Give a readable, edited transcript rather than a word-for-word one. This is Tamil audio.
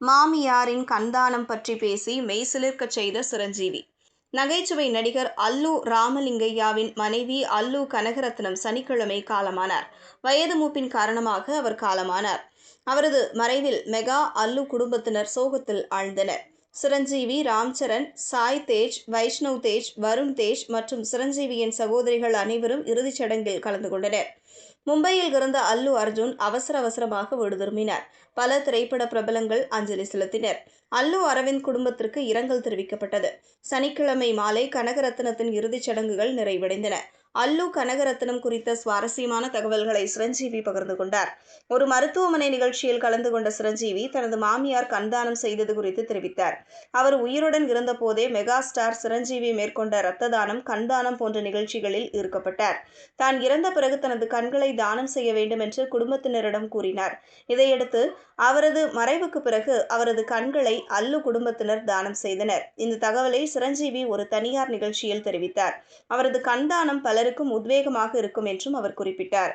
மாமியாரின் கண்தானம் பற்றி பேசி மெய்சிலிர்க்கச் செய்த சிரஞ்சீவி. நகைச்சுவை நடிகர் அல்லு ராமலிங்கையாவின் மனைவி அல்லு கனகரத்னம் சனிக்கிழமை காலமானார். வயது மூப்பின் காரணமாக அவர் காலமானார். அவரது மறைவில் மெகா அல்லு குடும்பத்தினர் சோகத்தில் ஆழ்ந்தனர். சிரஞ்சீவி, ராம்சரண், சாய் தேஜ், வைஷ்ணவ் தேஜ், வருண் தேஜ் மற்றும் சிரஞ்சீவியின் சகோதரிகள் அனைவரும் இறுதிச் சடங்கில் கலந்து கொண்டனர். மும்பையில் இருந்த அல்லு அர்ஜுன் அவசரமாக வீடு திரும்பினார். பல திரைப்பட பிரபலங்கள் அஞ்சலி செலுத்தினர். அல்லு அரவிந்த் குடும்பத்திற்கு இரங்கல் தெரிவிக்கப்பட்டது. சனிக்கிழமை மாலை கனகரத்னத்தின் இறுதிச் சடங்குகள் நிறைவடைந்தன. அல்லு கனகரத்னம் குறித்த சுவாரஸ்யமான தகவல்களை சிரஞ்சீவி பகிர்ந்து கொண்டார். ஒரு மருத்துவமனை நிகழ்ச்சியில் கலந்து கொண்ட சிரஞ்சீவி தனது மாமியார் கண்தானம் செய்தது குறித்து தெரிவித்தார். அவர் உயிருடன் இருந்தபோதே மெகா ஸ்டார் சிரஞ்சீவி மேற்கொண்ட இரத்த தானம், கண்தானம் போன்ற நிகழ்ச்சிகளில் ஈர்க்கப்பட்டார். தான் இறந்த பிறகு தனது கண்களை தானம் செய்ய வேண்டும் என்று குடும்பத்தினரிடம் கூறினார். இதையடுத்து அவரது மறைவுக்கு பிறகு அவரது கண்களை அல்லு குடும்பத்தினர் தானம் செய்தனர். இந்த தகவலை சிரஞ்சீவி ஒரு தனியார் நிகழ்ச்சியில் தெரிவித்தார். அவரது கண்தானம் பலருக்கும் உத்வேகமாக இருக்கும் என்றும் அவர் குறிப்பிட்டார்.